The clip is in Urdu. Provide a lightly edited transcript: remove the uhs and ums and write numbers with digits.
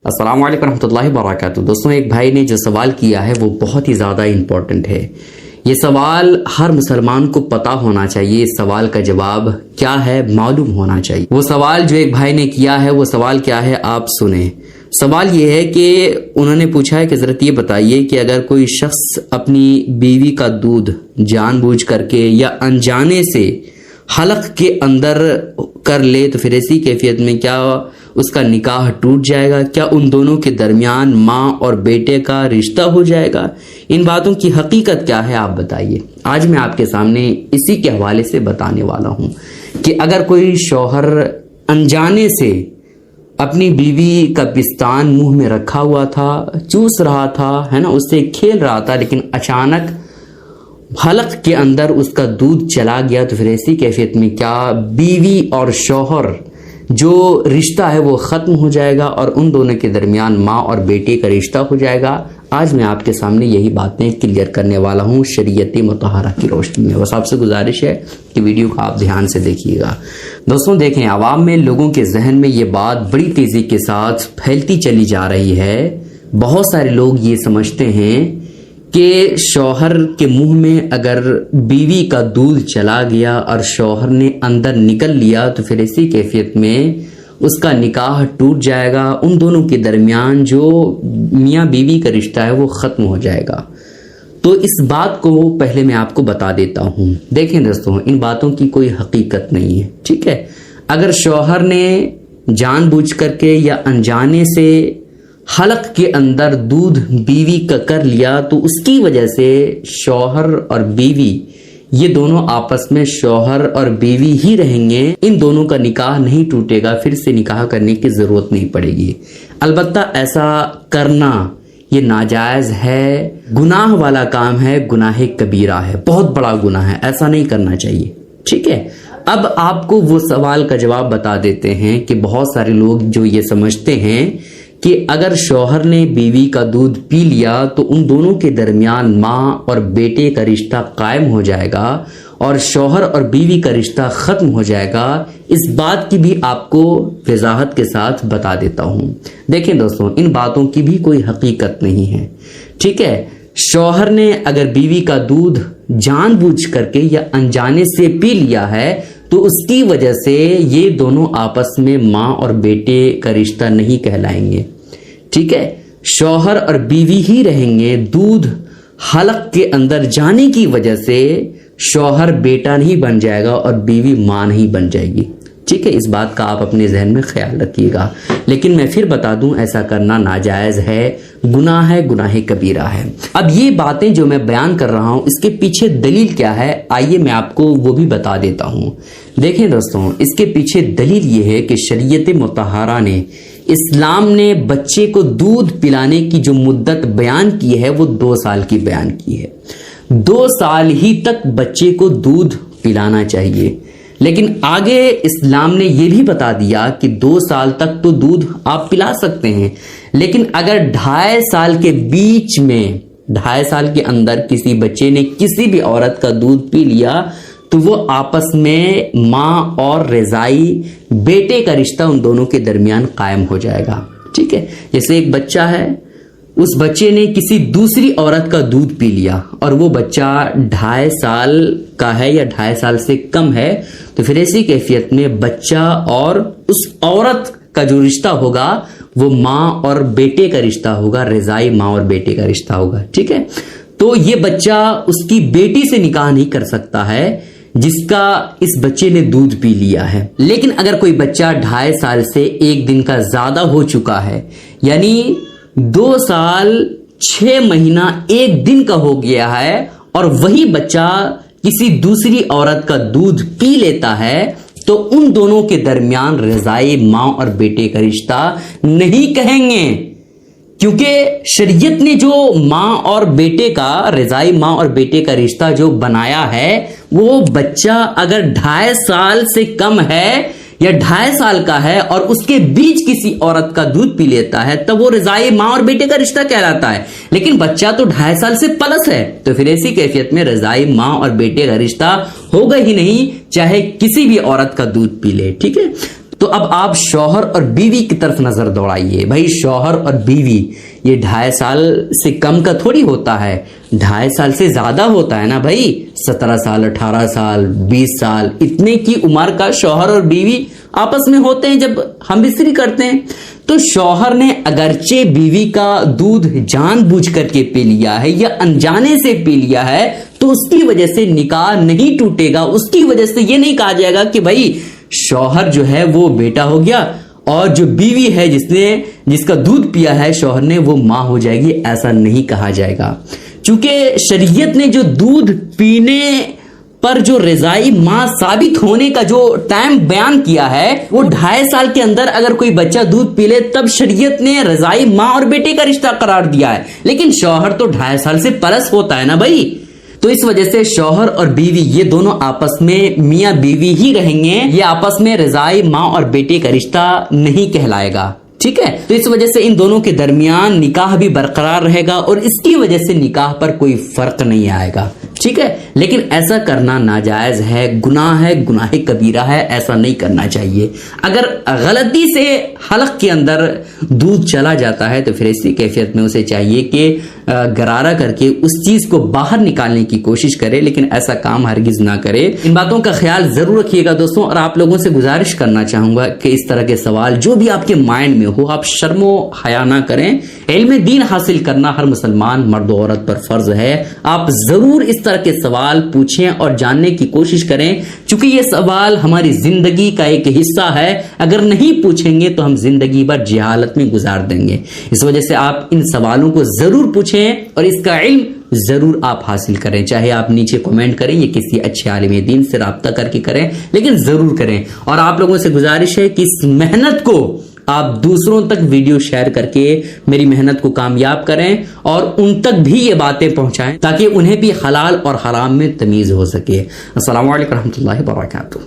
السلام علیکم ورحمۃ اللہ وبرکاتہ۔ دوستوں، ایک بھائی نے جو سوال کیا ہے وہ بہت ہی زیادہ امپورٹنٹ ہے۔ یہ سوال ہر مسلمان کو پتا ہونا چاہیے، اس سوال کا جواب کیا ہے معلوم ہونا چاہیے۔ وہ سوال جو ایک بھائی نے کیا ہے وہ سوال کیا ہے آپ سنیں۔ سوال یہ ہے کہ انہوں نے پوچھا ہے کہ حضرت یہ بتائیے کہ اگر کوئی شخص اپنی بیوی کا دودھ جان بوجھ کر کے یا انجانے سے حلق کے اندر کر لے تو پھر ایسی کیفیت میں کیا اس کا نکاح ٹوٹ جائے گا؟ کیا ان دونوں کے درمیان ماں اور بیٹے کا رشتہ ہو جائے گا؟ ان باتوں کی حقیقت کیا ہے آپ بتائیے۔ آج میں آپ کے سامنے اسی کے حوالے سے بتانے والا ہوں کہ اگر کوئی شوہر انجانے سے اپنی بیوی کا پستان منہ میں رکھا ہوا تھا، چوس رہا تھا، ہے نا، اس سے کھیل رہا تھا، لیکن اچانک حلق کے اندر اس کا دودھ چلا گیا تو پھر ایسی کیفیت میں کیا بیوی اور شوہر جو رشتہ ہے وہ ختم ہو جائے گا اور ان دونوں کے درمیان ماں اور بیٹے کا رشتہ ہو جائے گا؟ آج میں آپ کے سامنے یہی باتیں کلیئر کرنے والا ہوں شریعت مطہرہ کی روشنی میں۔ بس آپ سے گزارش ہے کہ ویڈیو کو آپ دھیان سے دیکھیے گا۔ دوستوں دیکھیں، عوام میں لوگوں کے ذہن میں یہ بات بڑی تیزی کے ساتھ پھیلتی چلی جا رہی ہے۔ بہت سارے لوگ یہ سمجھتے ہیں کہ شوہر کے منہ میں اگر بیوی کا دودھ چلا گیا اور شوہر نے اندر نکل لیا تو پھر ایسی کیفیت میں اس کا نکاح ٹوٹ جائے گا، ان دونوں کے درمیان جو میاں بیوی کا رشتہ ہے وہ ختم ہو جائے گا۔ تو اس بات کو پہلے میں آپ کو بتا دیتا ہوں۔ دیکھیں دوستوں، ان باتوں کی کوئی حقیقت نہیں ہے، ٹھیک ہے؟ اگر شوہر نے جان بوجھ کر کے یا انجانے سے حلق کے اندر دودھ بیوی کا کر لیا تو اس کی وجہ سے شوہر اور بیوی یہ دونوں آپس میں شوہر اور بیوی ہی رہیں گے، ان دونوں کا نکاح نہیں ٹوٹے گا، پھر سے نکاح کرنے کی ضرورت نہیں پڑے گی۔ البتہ ایسا کرنا یہ ناجائز ہے، گناہ والا کام ہے، گناہ کبیرہ ہے، بہت بڑا گناہ ہے، ایسا نہیں کرنا چاہیے، ٹھیک ہے؟ اب آپ کو وہ سوال کا جواب بتا دیتے ہیں کہ بہت سارے لوگ جو یہ سمجھتے ہیں کہ اگر شوہر نے بیوی کا دودھ پی لیا تو ان دونوں کے درمیان ماں اور بیٹے کا رشتہ قائم ہو جائے گا اور شوہر اور بیوی کا رشتہ ختم ہو جائے گا، اس بات کی بھی آپ کو وضاحت کے ساتھ بتا دیتا ہوں۔ دیکھیں دوستوں، ان باتوں کی بھی کوئی حقیقت نہیں ہے، ٹھیک ہے؟ شوہر نے اگر بیوی کا دودھ جان بوجھ کر کے یا انجانے سے پی لیا ہے تو اس کی وجہ سے یہ دونوں آپس میں ماں اور بیٹے کا رشتہ نہیں کہلائیں گے، ٹھیک ہے؟ شوہر اور بیوی ہی رہیں گے۔ دودھ حلق کے اندر جانے کی وجہ سے شوہر بیٹا نہیں بن جائے گا اور بیوی ماں نہیں بن جائے گی، ٹھیک ہے؟ اس بات کا آپ اپنے ذہن میں خیال رکھیے گا۔ لیکن میں پھر بتا دوں، ایسا کرنا ناجائز ہے، گناہ ہے، گناہ کبیرہ ہے۔ اب یہ باتیں جو میں بیان کر رہا ہوں اس کے پیچھے دلیل کیا ہے، آئیے میں آپ کو وہ بھی بتا دیتا ہوں۔ دیکھیں دوستوں، اس کے پیچھے دلیل یہ ہے کہ شریعت مطہرہ نے، اسلام نے بچے کو دودھ پلانے کی جو مدت بیان کی ہے وہ 2 سال کی بیان کی ہے۔ 2 سال ہی تک بچے کو دودھ پلانا چاہیے، لیکن آگے اسلام نے یہ بھی بتا دیا کہ 2 سال تک تو دودھ آپ پلا سکتے ہیں، لیکن اگر 2.5 سال کے بیچ میں 2.5 سال کے اندر کسی بچے نے کسی بھی عورت کا دودھ پی لیا تو وہ آپس میں ماں اور رضائی بیٹے کا رشتہ ان دونوں کے درمیان قائم ہو جائے گا، ٹھیک ہے؟ جیسے ایک بچہ ہے، اس بچے نے کسی دوسری عورت کا دودھ پی لیا اور وہ بچہ 2.5 سال کا ہے یا 2.5 سال سے کم ہے تو پھر ایسی کیفیت میں بچہ اور اس عورت کا جو رشتہ ہوگا وہ ماں اور بیٹے کا رشتہ ہوگا، رضائی ماں اور بیٹے کا رشتہ ہوگا، ٹھیک ہے؟ تو یہ بچہ اس کی بیٹی سے نکاح نہیں کر سکتا ہے جس کا اس بچے نے دودھ پی لیا ہے۔ لیکن اگر کوئی بچہ 2.5 سال سے 1 دن کا زیادہ ہو چکا ہے، یعنی 2 سال 6 مہینہ 1 دن کا ہو گیا ہے اور وہی بچہ کسی دوسری عورت کا دودھ پی لیتا ہے تو ان دونوں کے درمیان رضائی ماں اور بیٹے کا رشتہ نہیں کہیں گے، کیونکہ شریعت نے جو ماں اور بیٹے کا، رضائی ماں اور بیٹے کا رشتہ جو بنایا ہے وہ بچہ اگر 2.5 سال سے کم ہے یا 2.5 سال کا ہے اور اس کے بیچ کسی عورت کا دودھ پی لیتا ہے تب وہ رضائی ماں اور بیٹے کا رشتہ کہلاتا ہے، لیکن بچہ تو 2.5 سال سے پلس ہے تو پھر ایسی کیفیت میں رضائی ماں اور بیٹے کا رشتہ ہوگا ہی نہیں، چاہے کسی بھی عورت کا دودھ پی لے، ٹھیک ہے؟ تو اب آپ شوہر اور بیوی کی طرف نظر دوڑائیے. بھائی شوہر اور بیوی یہ 2.5 سال سے کم کا تھوڑی ہوتا ہے, 2.5 سال سے زیادہ ہوتا ہے نا بھائی. 17 سال 18 سال 20 سال اتنے کی عمر کا شوہر اور بیوی آپس میں ہوتے ہیں جب ہم بستری کرتے ہیں. تو شوہر نے اگرچہ بیوی کا دودھ جان بوجھ کر کے پی لیا ہے یا انجانے سے پی لیا ہے تو اس کی وجہ سے نکاح نہیں ٹوٹے گا. اس کی وجہ سے یہ نہیں کہا جائے گا کہ بھائی شوہر جو ہے وہ بیٹا ہو گیا اور جو بیوی ہے جس کا دودھ پیا ہے شوہر نے وہ ماں ہو جائے گی. ایسا نہیں کہا جائے گا, چونکہ شریعت نے جو دودھ پینے پر جو رضائی ماں ثابت ہونے کا جو ٹائم بیان کیا ہے وہ 2.5 سال کے اندر اگر کوئی بچہ دودھ پی لے تب شریعت نے رضائی ماں اور بیٹے کا رشتہ قرار دیا ہے. لیکن شوہر تو 2.5 سال سے پلس ہوتا ہے نا بھائی. تو اس وجہ سے شوہر اور بیوی یہ دونوں آپس میں میاں بیوی ہی رہیں گے, یہ آپس میں رضائی ماں اور بیٹے کا رشتہ نہیں کہلائے گا. ٹھیک ہے, تو اس وجہ سے ان دونوں کے درمیان نکاح بھی برقرار رہے گا اور اس کی وجہ سے نکاح پر کوئی فرق نہیں آئے گا. ٹھیک ہے, لیکن ایسا کرنا ناجائز ہے, گناہ کبیرہ ہے, ایسا نہیں کرنا چاہیے. اگر غلطی سے حلق کے اندر دودھ چلا جاتا ہے تو پھر اسی کیفیت میں اسے چاہیے کہ گرارہ کر کے اس چیز کو باہر نکالنے کی کوشش کرے, لیکن ایسا کام ہرگز نہ کرے. ان باتوں کا خیال ضرور رکھیے گا دوستوں, اور آپ لوگوں سے گزارش کرنا چاہوں گا کہ اس طرح کے سوال جو بھی آپ کے مائنڈ میں ہو آپ شرم و حیا نہ کریں. علم دین حاصل کرنا ہر مسلمان مرد و عورت پر فرض ہے. آپ ضرور اس طرح کے سوال پوچھیں اور جاننے کی کوشش کریں, چونکہ یہ سوال ہماری زندگی کا ایک حصہ ہے. اگر نہیں پوچھیں گے تو ہم زندگی بھر جہالت میں گزار دیں گے. اس وجہ سے آپ ان سوالوں کو ضرور پوچھیں اور اس کا علم ضرور آپ حاصل کریں. چاہے آپ نیچے کمنٹ کریں یا کسی اچھے عالم دین سے رابطہ کر کے کریں, لیکن ضرور کریں. اور آپ لوگوں سے گزارش ہے کہ اس محنت کو آپ دوسروں تک ویڈیو شیئر کر کے میری محنت کو کامیاب کریں اور ان تک بھی یہ باتیں پہنچائیں تاکہ انہیں بھی حلال اور حرام میں تمیز ہو سکے. السلام علیکم ورحمۃ اللہ وبرکاتہ.